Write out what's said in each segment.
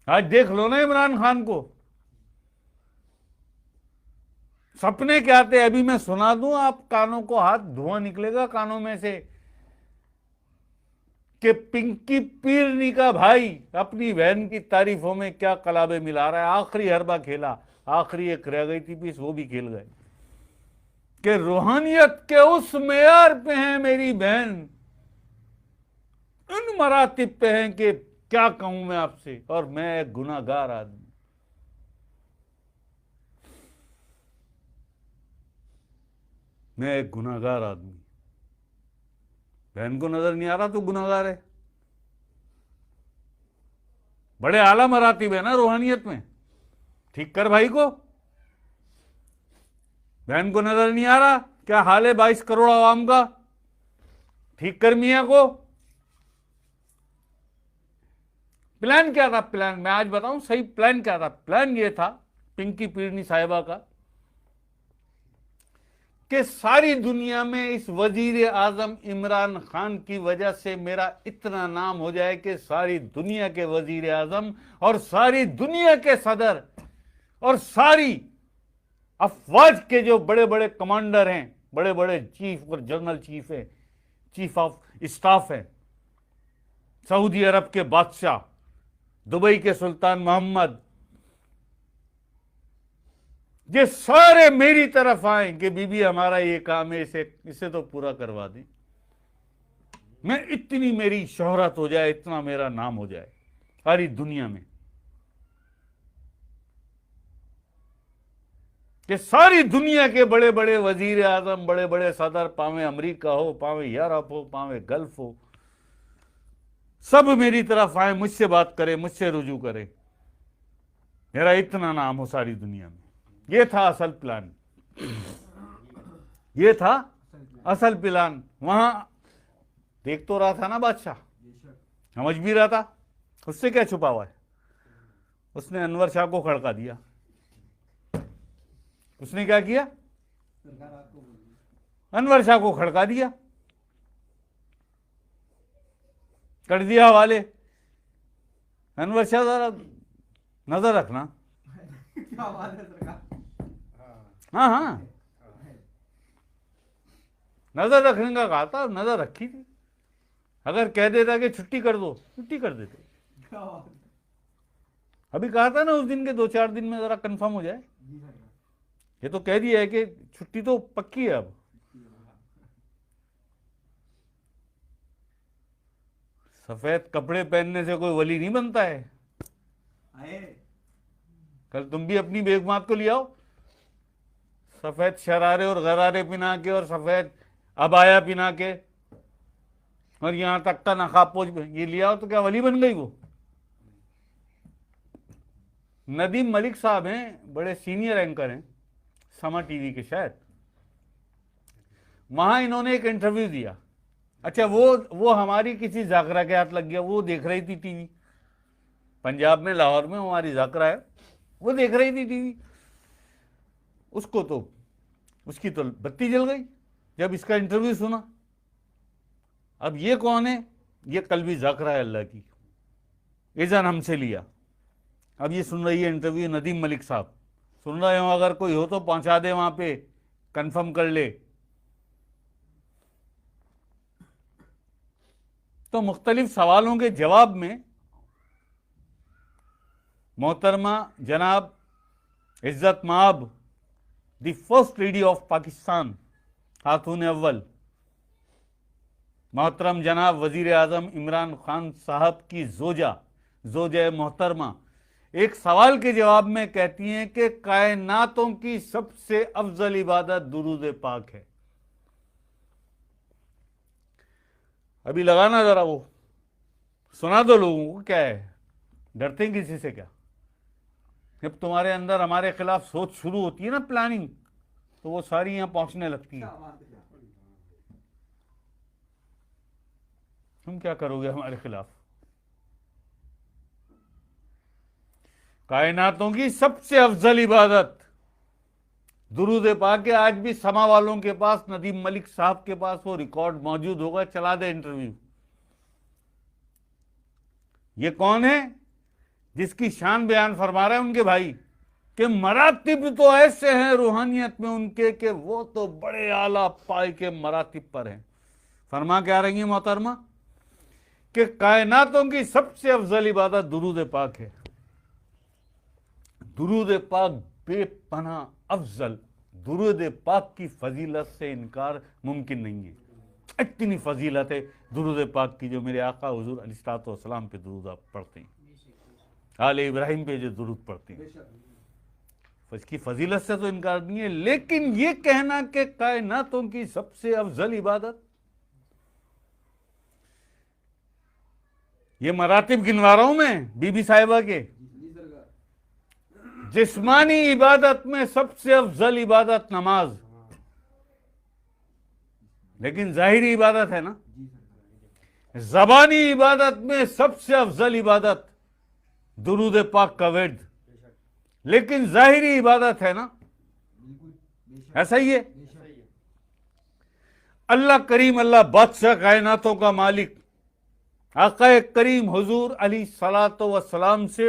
आज देख लो ना इमरान खान को, सपने क्या आते। अभी मैं सुना दूं आप कानों को, हाथ धुआं निकलेगा कानों में से, कि पिंकी पीरनी का भाई अपनी बहन की तारीफों में क्या कलाबे मिला रहा है। आखिरी हरबा खेला, आखिरी एक रह गई थी पीस, वो भी खेल गए, कि रूहानियत के उस मेयार पे है मेरी बहन, उन मरातिब पे है कि क्या कहूं मैं आपसे, और मैं एक गुनाहगार आदमी। मैं एक गुनाहगार आदमी। बहन को नजर नहीं आ रहा तो गुनाहगार है। बड़े आला मरातिब है ना रूहानियत में, ठीक कर भाई को। बहन को नजर नहीं आ रहा, क्या हाल है 22 करोड़ आवाम का, ठीक कर मियां को। प्लान क्या था? प्लान मैं आज बताऊं सही प्लान क्या था। प्लान ये था पिंकी पीरनी साहिबा का, कि सारी दुनिया में इस वजीर आजम इमरान खान की वजह से मेरा इतना नाम हो जाए कि सारी दुनिया के वजीर आजम और सारी दुनिया के सदर और सारी अफवाज के जो बड़े बड़े कमांडर हैं, बड़े बड़े चीफ और जनरल चीफ है, चीफ ऑफ स्टाफ है, सऊदी अरब के बादशाह, दुबई के सुल्तान मोहम्मद, ये सारे मेरी तरफ आए कि बीबी हमारा ये काम है, इसे तो पूरा करवा दें। मैं इतनी मेरी शोहरत हो जाए, इतना मेरा नाम हो जाए सारी दुनिया में, कि सारी दुनिया के बड़े बड़े वजीर आजम, बड़े बड़े सदर, पावे अमेरिका हो, पावे यूरोप हो, पावे गल्फ हो, सब मेरी तरफ आए, मुझसे बात करें, मुझसे रुजू करें, मेरा इतना नाम हो सारी दुनिया में। ये था असल प्लान, ये था असल प्लान। वहां देख तो रहा था ना बादशाह, समझ भी रहा था, उससे क्या छुपा हुआ है। उसने अनवर शाह को खड़का दिया। उसने क्या किया? अनवर शाह को खड़का दिया, कर दिया हवाले। अनवर शाह जरा नजर रखना। हाँ हाँ, नजर रखने का कहा था, नजर रखी थी। अगर कह देता कि छुट्टी कर दो, छुट्टी कर देते। अभी कहा था ना उस दिन के 2-4 दिन में जरा कंफर्म हो जाए। ये तो कह दिया है कि छुट्टी तो पक्की है अब। सफेद कपड़े पहनने से कोई वली नहीं बनता है। कल तुम भी अपनी बेगमात को ले आओ, सफेद शरारे और गरारे पिना के और सफेद अबाया पिना के और यहां तक का नकाबपोश ये लिया हो तो क्या वली बन गई वो? नदीम मलिक साहब हैं, बड़े सीनियर एंकर हैं समा टीवी के शायद। वहां इन्होंने एक इंटरव्यू दिया। अच्छा, वो हमारी किसी जाकरा के हाथ लग गया, वो देख रही थी टीवी। पंजाब में, लाहौर में हमारी जाकरा है, वो देख रही थी टीवी। उसको तो उसकी तो बत्ती जल गई जब इसका इंटरव्यू सुना। अब ये कौन है? ये कल्बी जाकरा है अल्लाह की, इज़न हमसे लिया। अब ये सुन रही है इंटरव्यू नदीम मलिक साहब। सुन रहे हो? अगर कोई हो तो पहुंचा दे वहां पे, कंफर्म कर ले। तो मुख्तलिफ सवालों के जवाब में मोहतरमा जनाब इज्जत माब, the first lady of Pakistan, खातून अव्वल, मोहतरम जनाब वजीर आजम इमरान खान साहब की जोजा मोहतरमा एक सवाल के जवाब में कहती हैं कि कायनातों की सबसे अफजल इबादत दुरूद पाक है। अभी लगाना जरा, वो सुना दो लोगों को। क्या है, डरते हैं किसी से क्या? जब तुम्हारे अंदर हमारे खिलाफ सोच शुरू होती है ना, प्लानिंग, तो वो सारी यहां पहुंचने लगती है। तुम क्या करोगे हमारे खिलाफ? कायनातों की सबसे अफजल इबादत दुरूद पाक है। आज भी समा वालों के पास, नदीम मलिक साहब के पास वो रिकॉर्ड मौजूद होगा, चला दे इंटरव्यू। ये कौन है? जिसकी शान बयान फरमा रहे हैं उनके भाई कि मरातिब तो ऐसे हैं रूहानियत में उनके कि वो तो बड़े आला पाए के मरातिब पर हैं। फरमा क्या रही है मोहतरमा कि कायनातों की सबसे अफजल इबादत दुरूद पाक है। दुरूद पाक बेपनाह अफजल, दुरूद पाक की फजीलत से इनकार मुमकिन नहीं है। इतनी फजीलत है दुरूद पाक की, जो मेरे आका हुजूर अलैहिस्सलाम पे दुरूद आप पढ़ते हैं, आले इब्राहिम पे जो दुरूद पढ़ते हैं, इसकी फजीलत से तो इनकार नहीं है। लेकिन ये कहना कि कायनातों की सबसे अफजल इबादत, ये मरातिब गिनवा रहा हूं मैं बीबी साहिबा के, जिस्मानी इबादत में सबसे अफजल इबादत नमाज, लेकिन जाहिरी इबादत है ना। ज़बानी इबादत में सबसे अफजल इबादत दुरूद पाक का विर्द, लेकिन जाहिरी इबादत है ना। ऐसा ही है। अल्लाह करीम, अल्लाह बादशाह कायनातों का मालिक, आका करीम हुजूर अलैहिस्सलातो वस्सलाम से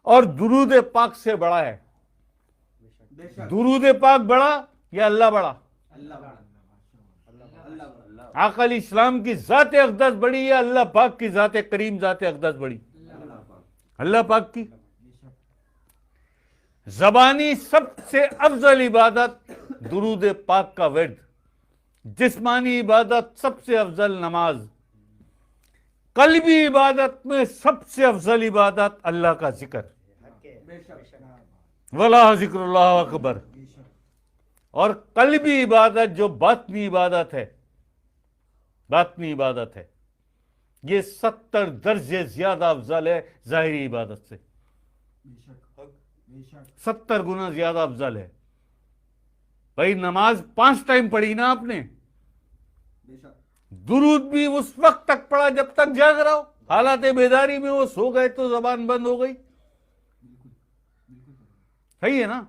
और दुरूद पाक से बड़ा है। दुरूद पाक बड़ा या अल्लाह बड़ा? आका इस्लाम की जात अक़दस बड़ी या अल्लाह पाक की जात करीम जात अक़दस बड़ी? अल्लाह पाक की। ज़बानी सबसे अफजल इबादत दुरूद पाक का विर्द, जिस्मानी इबादत सबसे अफजल नमाज, कल्बी इबादत में सबसे अफजल इबादत अल्लाह का जिक्र, वला जिक्रुल्लाह अकबर। और कल्बी इबादत जो बातनी इबादत है, बातनी इबादत है, ये 70 दर्जे ज्यादा अफजल है जाहिरी इबादत से, 70 गुना ज्यादा अफजल है। भाई नमाज 5 टाइम पढ़ी ना आपने, दुरूद भी उस वक्त तक पढ़ा जब तक जाग रहा हो, हालात बेदारी में वो सो गए तो जबान बंद हो गई। सही है ना।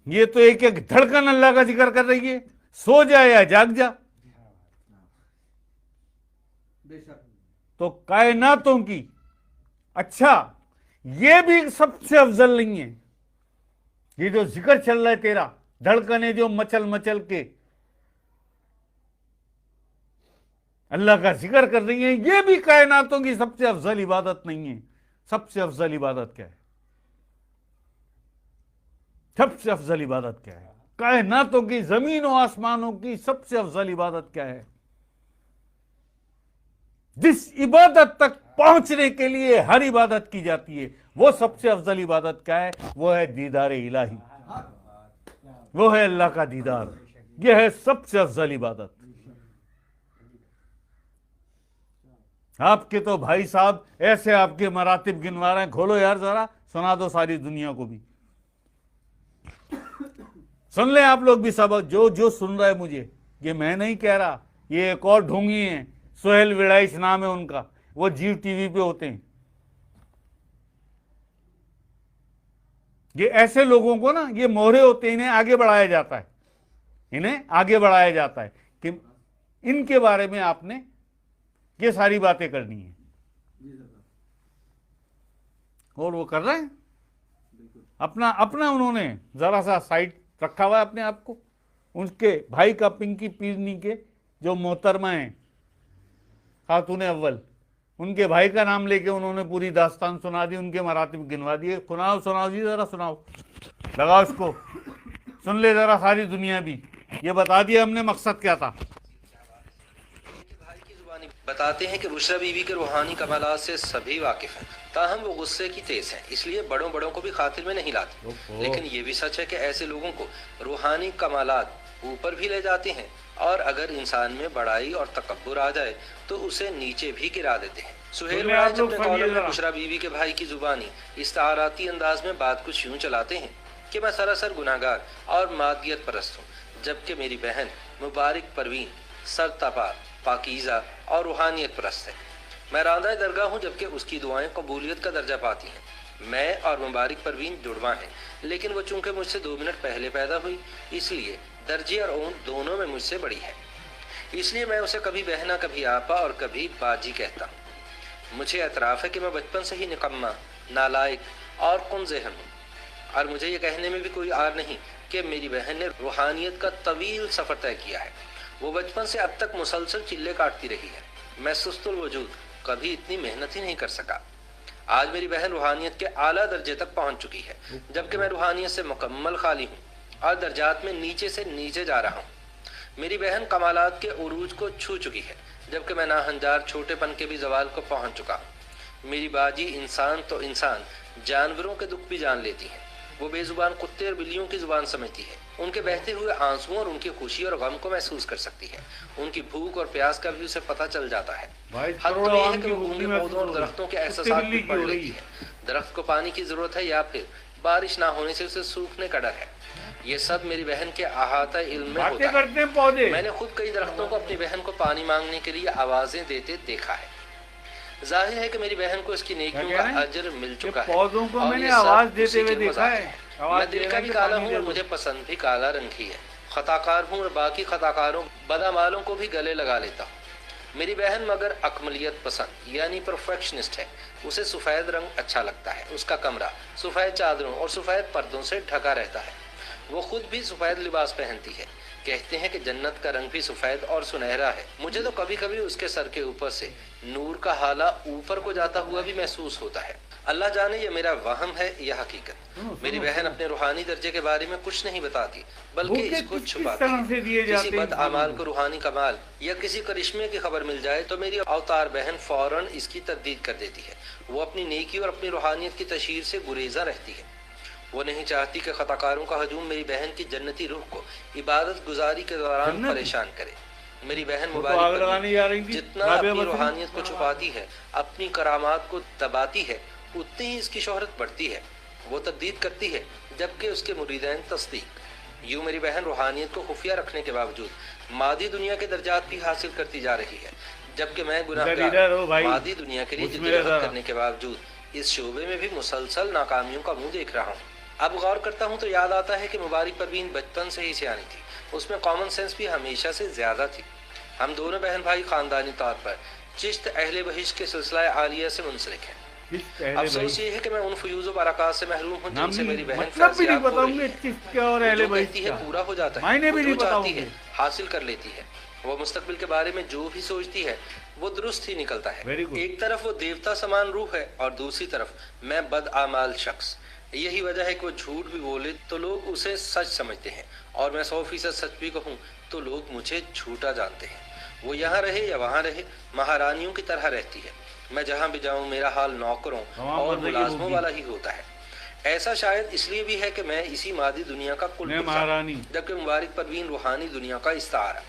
ये तो एक एक धड़कन अल्लाह का जिक्र कर रही है, सो जाए या जाग जा। तो कायनातों की, अच्छा ये भी सबसे अफजल नहीं है। ये जो जिक्र चल रहा है तेरा, धड़कने जो मचल मचल के अल्लाह का जिक्र कर रही है, ये भी कायनातों की सबसे अफजल इबादत नहीं है। सबसे अफजल इबादत क्या है? सबसे अफजल इबादत क्या है? कायनातों की, जमीन और आसमानों की सबसे अफजल इबादत क्या है? जिस इबादत तक पहुंचने के लिए हर इबादत की जाती है, वो सबसे अफजल इबादत क्या है? वो है दीदार इलाही, वो है अल्लाह का दीदार। यह है सबसे अफजल इबादत। आपके तो भाई साहब ऐसे आपके मरातिब गिनवा रहे हैं, खोलो यार जरा, सुना दो सारी दुनिया को भी। सुन ले आप लोग भी सब, जो जो सुन रहा है मुझे, ये मैं नहीं कह रहा, ये एक और ढोंगी है, सोहेल विड़ाइश नाम है उनका, वो जीव टीवी पे होते हैं। ये ऐसे लोगों को ना, ये मोहरे होते हैं, इन्हें आगे बढ़ाया जाता है, इन्हें आगे बढ़ाया जाता है कि इनके बारे में आपने ये सारी बातें करनी है, और वो कर रहे हैं। अपना अपना उन्होंने जरा सा साइड रखा हुआ है अपने आप को। उनके भाई का, पिंकी पीरनी के जो मोहतरमा है खातून अव्वल, उनके भाई का नाम लेके उन्होंने पूरी दास्तान सुना दी, उनके मरातिब गिनवा दिए। सुनाओ सुनाओ जी जरा, सुनाओ, लगाओ इसको, सुन ले जरा सारी दुनिया भी। ये बता दिया हमने मकसद क्या था। बताते हैं कि बुशरा बीवी के रूहानी कमालात से सभी वाकिफ हैं, ताहम वो गुस्से की तेज हैं, इसलिए बड़ों बड़ों को भी खातिर में नहीं लाती। लेकिन ये भी सच है कि ऐसे लोगों को रूहानी कमालात ऊपर भी ले जाते हैं, और अगर इंसान में बड़ाई और तकब्बुर आ जाए तो उसे नीचे भी गिरा देते हैं। सुहेल विड़ाइश अपने कॉलम में बुशरा बीवी के भाई की जुबानी इस्ताराती अंदाज में बात कुछ यूँ चलाते हैं कि मैं सरासर गुनाहगार और मादियत परस्त हूँ, जबकि मेरी बहन मुबारक परवीन सरतपा, पाकीज़ा और रूहानियत परस्त है। मैं रांदा दरगाह हूँ, जबकि उसकी दुआएं कबूलियत का दर्जा पाती हैं। मैं और मुबारक परवीन जुड़वा हैं, लेकिन वो चूंकि मुझसे 2 मिनट पहले पैदा हुई, इसलिए दर्जे और ऊन दोनों में मुझसे बड़ी है। इसलिए मैं उसे कभी बहना, कभी आपा और कभी बाजी कहता हूँ। मुझे एतराफ़ है कि मैं बचपन से ही निकम्मा, नालायक और कम ज़हन हूँ, और मुझे ये कहने में भी कोई आर नहीं कि मेरी बहन ने रूहानियत का तवील सफ़र तय किया है। वो बचपन से अब तक मुसलसल चिल्ले काटती रही है। मैं सुस्तुल वजूद कभी इतनी मेहनत ही नहीं कर सका। आज मेरी बहन रूहानियत के आला दर्जे तक पहुंच चुकी है, जबकि मैं रूहानियत से मुकम्मल खाली हूँ और दर्जात में नीचे से नीचे जा रहा हूँ। मेरी बहन कमालात के उरूज को छू चुकी है, जबकि मैं नाहंजार छोटेपन के भी जवाल को पहुंच चुका हूँ। मेरी बाजी इंसान तो इंसान जानवरों के दुख भी जान लेती है। वो बेजुबान कुत्ते और बिल्लियों की जुबान समझती है। उनके बहते हुए आंसुओं और उनकी खुशी और गम को महसूस कर सकती है। उनकी भूख और प्यास का भी उसे पता चल जाता है। हद तो यह है कि वो गूंगे पौधों और दरख्तों के एहसासात भी पढ़ लेती है। दरख्त को पानी की जरूरत है या फिर बारिश ना होने से उसे सूखने का डर है। ये सब मेरी बहन के अहाता इल्म में होता है। मैंने खुद कई दरख्तों को अपनी बहन को पानी मांगने के लिए आवाजें देते देखा है। जाहिर है कि मेरी बहन को इसकी नेकियों का अजर मिल चुका है। पौधों को मैंने आवाज देते हुए देखा है। मैं दिल का भी काला हूँ और मुझे पसंद भी काला रंग ही है। खताकार हूँ और बाकी खताकारों बदामालों को भी गले लगा लेता हूँ। मेरी बहन मगर अकमलियत पसंद यानी परफेक्शनिस्ट है। उसे सफ़ेद रंग अच्छा लगता है। उसका कमरा सफ़ेद चादरों और सफ़ेद पर्दों से ढका रहता है। वो खुद भी सफ़ेद लिबास पहनती है। कहते हैं कि जन्नत का रंग भी सफ़ेद और सुनहरा है। मुझे तो कभी कभी उसके सर के ऊपर से नूर का हाला ऊपर को जाता हुआ भी महसूस होता है। अल्लाह जाने ये मेरा वहम है या हकीकत। मेरी बहन अपने रूहानी दर्जे के बारे में कुछ नहीं बताती, बल्कि इसको छुपाती है। किसी बद आमाल को रूहानी कमाल या किसी करिश्मे की खबर मिल जाए तो मेरी अवतार बहन फौरन इसकी तरदीद कर देती है। वो अपनी नेकी और अपनी रूहानियत की तशहीर से गुरेजा रहती है। वो नहीं चाहती कि खताकारों का हजूम मेरी बहन की जन्नती रूह को इबादत गुजारी के दौरान परेशान करे। मेरी बहन मुबारक जितना अपनी रूहानियत को छुपाती है, अपनी करामात को दबाती है, उतनी ही इसकी शोहरत बढ़ती है। वो तब्दीद करती है, जबकि उसके मुरीदैन तस्दीक। यूँ मेरी बहन रूहानियत को खुफिया रखने के बावजूद मादी दुनिया के दर्जात भी हासिल करती जा रही है, जबकि मैं गुनाहगार मादी दुनिया के लिए जिद्दोजहद करने के बावजूद इस शोबे में भी मुसलसल नाकामियों का मुंह देख रहा हूँ। अब गौर करता हूँ तो याद आता है कि मुबारक परवीन बचपन से ही सियानी थी। उसमें कॉमन सेंस भी हमेशा से ज्यादा थी। हम दोनों बहन भाई खानदानी तौर पर चिश्त अहले बहिश्त के सिलसिला आलिया से मुंसलिक हैं। अफसोस ये है कि मैं उन फयूज़ व बरक़ात से महरूम हूँ जिनसे मेरी बहन कहती है पूरा हो जाता है, जो चाहती है हासिल कर लेती है। वो मुस्तकबिल के बारे में जो भी सोचती है वो दुरुस्त ही निकलता है। एक तरफ वो देवता समान रूह है और दूसरी तरफ मैं बदआमाल शख्स। यही वजह है कि वो झूठ भी बोले तो लोग उसे सच समझते हैं और मैं 100% सच भी कहूँ तो लोग मुझे झूठा जानते हैं। वो यहाँ रहे या वहाँ रहे, महारानियों की तरह रहती है। मैं जहाँ भी जाऊँ मेरा हाल नौकरों और मुलाजमों वाला ही होता है। ऐसा शायद इसलिए भी है कि मैं इसी मादी दुनिया का कुल जबकि मुबारक परवीन रूहानी दुनिया का इस्तारा।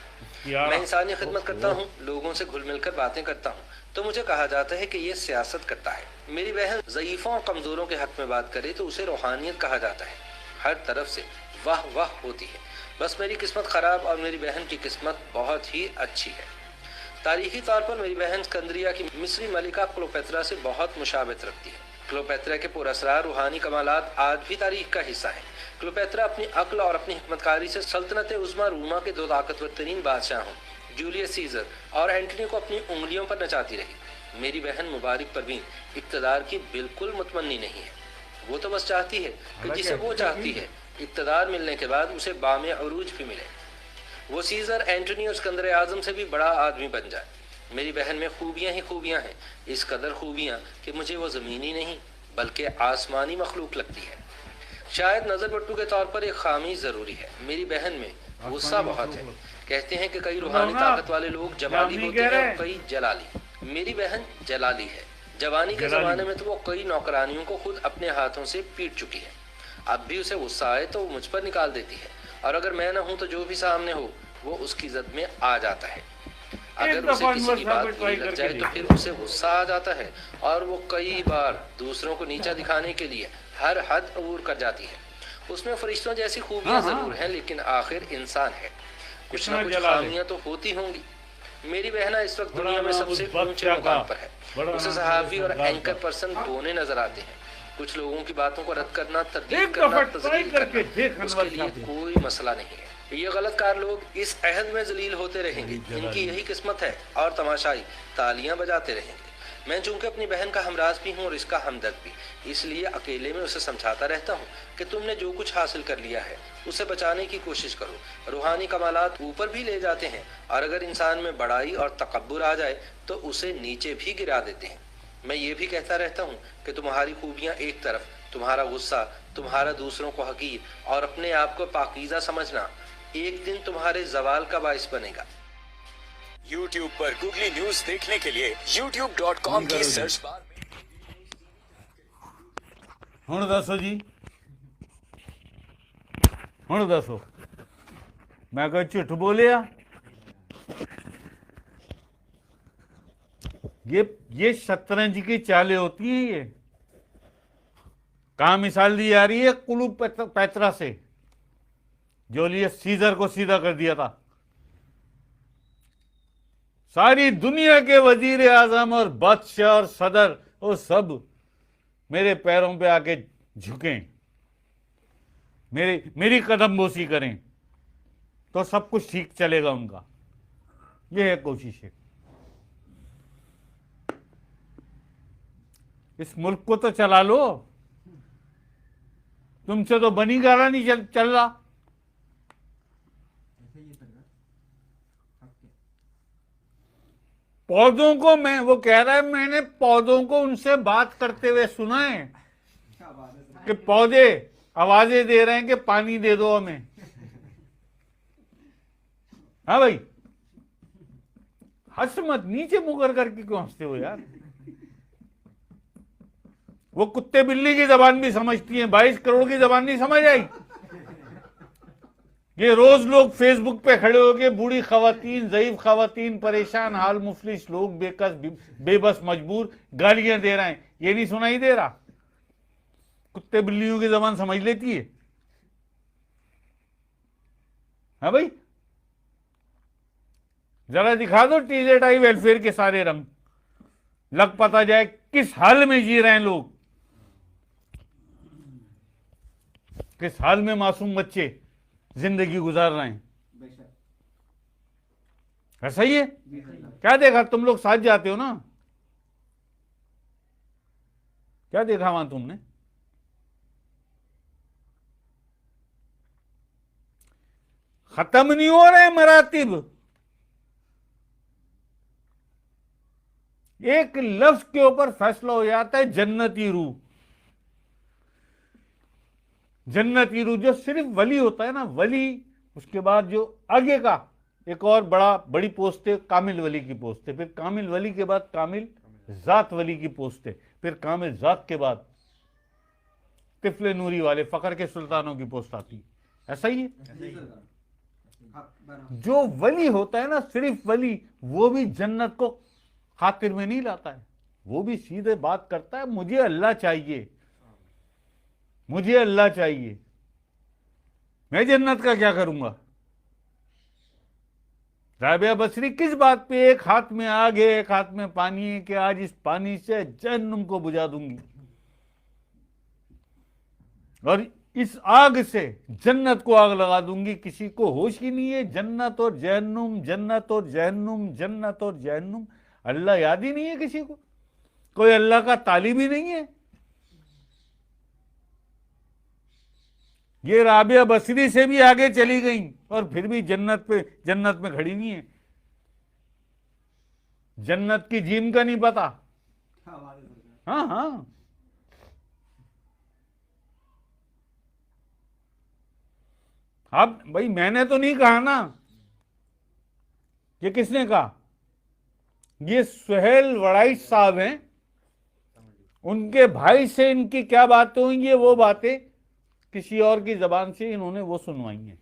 मैं इंसानी खिदमत करता हूँ, लोगों से घुल मिलकर बातें करता हूँ, तो मुझे कहा जाता है कि ये सियासत करता है। मेरी बहन ज़ईफ़ों और कमज़ोरों के हक में बात करे तो उसे रूहानियत कहा जाता है। हर तरफ से वाह वाह होती है। बस मेरी किस्मत ख़राब और मेरी बहन की किस्मत बहुत ही अच्छी है। तारीखी तौर पर मेरी बहन स्कंदरिया की मिस्री मलिका क्लोपेत्रा से बहुत मुशाबहत रखती है। क्लोपेत्रा के पुरअसरार रूहानी कमालात आज भी तारीख का हिस्सा है। क्लोपेत्रा अपनी अक्ल और अपनी हिकमतकारी से सल्तनत उज़्मा रोमा के दो ताकतवर तरीन बादशाहों जूलियस सीजर और एंटनी को अपनी उंगलियों पर नचाती रही। मेरी बहन मुबारक परवीन इक़्तिदार की बिल्कुल मुतमन्नी नहीं है। वो तो बस चाहती है कि जिसे वो चाहती है इक़्तिदार मिलने के बाद उसे बामे अरूज भी मिले। वो सीजर, एंटनी और सिकंदर आज़म से भी बड़ा आदमी बन जाए। मेरी बहन में खूबियाँ ही खूबियाँ हैं, इस कदर खूबियाँ कि मुझे वो ज़मीनी नहीं बल्कि आसमानी मखलूक लगती है। शायद नज़र बट्टू के तौर पर एक खामी ज़रूरी है। मेरी बहन में गुस्सा बहुत है। कहते हैं कि कई रूहानी ताकत वाले लोग जमाली होते हैं और कई जलाली। मेरी बहन जलाली है। जवानी के ज़माने में तो वो कई नौकरानियों को खुद अपने हाथों से पीट चुकी है। अब भी उसे गुस्सा आए तो वो मुझ पर निकाल देती है, और अगर मैं न हूँ तो जो भी सामने हो वो उसकी जद में आ जाता है। अगर उसे किसी की बात बुरी लग जाए तो फिर उसे गुस्सा आ जाता है और वो कई बार दूसरों को नीचा दिखाने के लिए हर हद अबूर कर जाती है। उसमें फरिश्तों जैसी खूबियां जरूर हैं, लेकिन आखिर इंसान है, कुछ ना कुछ खामियां तो होती होंगी। मेरी बहना इस वक्त दुनिया में सबसे ऊंचे मुकाम पर है। उसे सहाफ़ी और एंकर पर्सन बोने नजर आते हैं। कुछ लोगों की बातों को रद्द करना, तरदीद करना, तज़लील करना उसके लिए कोई मसला नहीं है। ये गलतकार लोग इस अहद में जलील होते रहेंगे, इनकी यही किस्मत है, और तमाशाई तालियां बजाते रहेंगे। मैं चूंकि अपनी बहन का हमराज भी हूँ और इसका हमदर्द भी, इसलिए अकेले में उसे समझाता रहता हूँ कि तुमने जो कुछ हासिल कर लिया है उसे बचाने की कोशिश करो। रूहानी कमालात ऊपर भी ले जाते हैं और अगर इंसान में बड़ाई और तकब्बुर आ जाए तो उसे नीचे भी गिरा देते हैं। मैं ये भी कहता रहता हूँ कि तुम्हारी खूबियाँ एक तरफ, तुम्हारा गुस्सा, तुम्हारा दूसरों को हकीर और अपने आप को पाकीज़ा समझना एक दिन तुम्हारे जवाल का बाइस बनेगा। YouTube पर गूगली न्यूज देखने के लिए youtube.com की सर्च बार में हुण दसो जी, हुण दसो मैं कोई झूठ बोलिया? ये शतरंज की चालें होती हैं। ये कहाँ मिसाल दी जा रही है? क्लियोपेत्रा से, जूलियस सीजर को सीधा कर दिया था। सारी दुनिया के वजीर आजम और बादशाह और सदर वो सब मेरे पैरों पे आके झुकें, मेरी कदमबोसी करें तो सब कुछ ठीक चलेगा उनका। ये है कोशिश है। इस मुल्क को तो चला लो, तुमसे तो बनी गारा नहीं चल रहा। पौधों को वो कह रहा है, मैंने पौधों को उनसे बात करते हुए सुना है कि पौधे आवाजें दे रहे हैं कि पानी दे दो हमें। हाँ भाई, हंस मत, नीचे मुकर करके क्यों हंसते हो यार? वो कुत्ते बिल्ली की जबान भी समझती है, 22 करोड़ की जबान नहीं समझ आई। ये रोज लोग फेसबुक पे खड़े होके बूढ़ी खवातीन, ज़ईफ खवातीन, परेशान हाल मुफलिस लोग, बेबस मजबूर गालियां दे रहे हैं। ये नहीं सुनाई दे रहा? कुत्ते बिल्लियों की जबान समझ लेती है। हाँ भाई, जरा दिखा दो TZI वेलफेयर के सारे रंग, लग पता जाए किस हाल में जी रहे हैं लोग, किस हाल में मासूम बच्चे जिंदगी गुजार रहे हैं। ऐसा ही है क्या? देखा तुम लोग साथ जाते हो ना, क्या देखा वहां तुमने? खत्म नहीं हो रहे मरातिब। एक लफ्ज के ऊपर फैसला हो जाता है जन्नती रूह। जन्नती रूह जो सिर्फ वली होता है ना, वली, उसके बाद जो आगे का एक और बड़ी पोस्ट है, कामिल वली की पोस्ट है, फिर कामिल वली के बाद कामिल जात वली की पोस्ट है, फिर कामिल जात के बाद तिफले नूरी वाले फकर के सुल्तानों की पोस्ट आती है। ऐसा ही है। जो वली होता है ना, सिर्फ वली, वो भी जन्नत को खातिर में नहीं लाता है। वो भी सीधे बात करता है, मुझे अल्लाह चाहिए, मुझे अल्लाह चाहिए, मैं जन्नत का क्या करूंगा। राबिया बसरी किस बात पे? एक हाथ में आग है, एक हाथ में पानी है, कि आज इस पानी से जहन्नुम को बुझा दूंगी और इस आग से जन्नत को आग लगा दूंगी। किसी को होश ही नहीं है। जन्नत और जहन्नुम, जन्नत और जहन्नुम, जन्नत और जहन्नुम, अल्लाह याद ही नहीं है किसी को। कोई अल्लाह का तालिब ही नहीं है। ये राबिया बसरी से भी आगे चली गई और फिर भी जन्नत में खड़ी हुई है। जन्नत की जीम का नहीं पता। हाँ हाँ, अब भाई मैंने तो नहीं कहा ना, ये किसने कहा? ये सुहेल वड़ाइच साहब हैं, उनके भाई से इनकी क्या बातें हुई, वो बातें किसी और की जबान से इन्होंने वो सुनवाई हैं।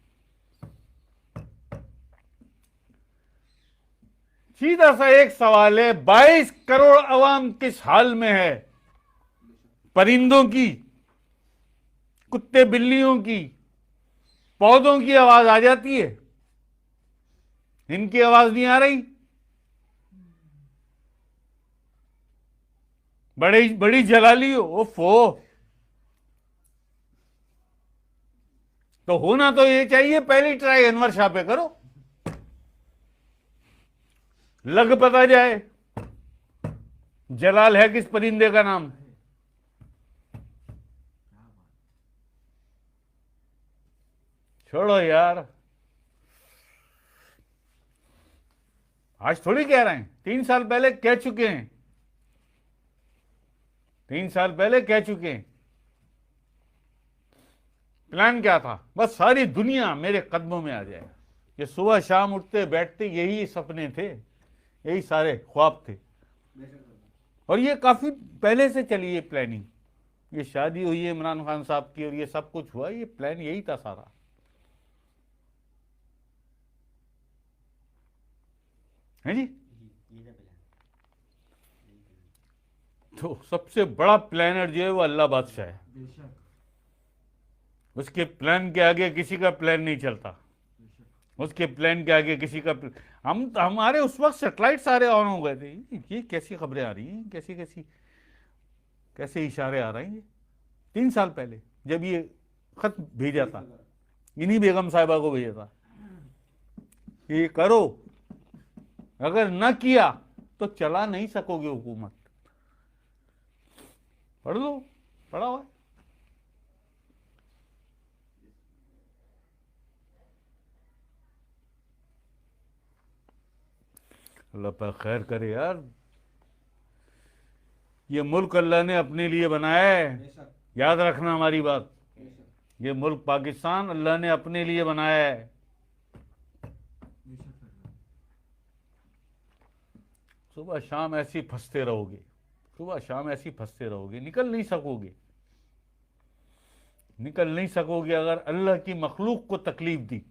सीधा सा एक सवाल है, 22 करोड़ अवाम किस हाल में है? परिंदों की, कुत्ते बिल्लियों की, पौधों की आवाज आ जाती है, इनकी आवाज नहीं आ रही। बड़ी जलाली हो, ओफो। तो होना तो ये चाहिए, पहली ट्राई अनवर शाह पे करो, लग पता जाए। जलाल है किस परिंदे का नाम? छोड़ो यार, आज थोड़ी कह रहे हैं, 3 साल पहले कह चुके हैं, 3 साल पहले कह चुके हैं। प्लान क्या था? बस सारी दुनिया मेरे कदमों में आ जाए। ये सुबह शाम उठते बैठते यही सपने थे, यही सारे ख्वाब थे। और ये काफी पहले से चली ये प्लानिंग। ये शादी हुई है इमरान खान साहब की और ये सब कुछ हुआ, ये प्लान यही था सारा। है जी? तो सबसे बड़ा प्लानर जो है वो अल्लाह बादशाह है। उसके प्लान के आगे किसी का प्लान नहीं चलता। उसके प्लान के आगे किसी का हमारे उस वक्त सैटेलाइट सारे ऑन हो गए थे। ये कैसी खबरें आ रही हैं, कैसे इशारे आ रहे हैं। 3 साल पहले जब ये खत भेजा था, इन्हीं बेगम साहिबा को भेजा था, ये करो, अगर न किया तो चला नहीं सकोगे हुकूमत। पढ़ लो, पढ़ा हुआ है। अल्लाह पाक खैर करे यार। ये मुल्क अल्लाह ने अपने लिए बनाया है, याद रखना हमारी बात। ये मुल्क पाकिस्तान अल्लाह ने अपने लिए बनाया है। सुबह शाम ऐसे ही फंसते रहोगे, सुबह शाम ऐसे ही फंसते रहोगे, निकल नहीं सकोगे। अगर अल्लाह की मखलूक को तकलीफ दी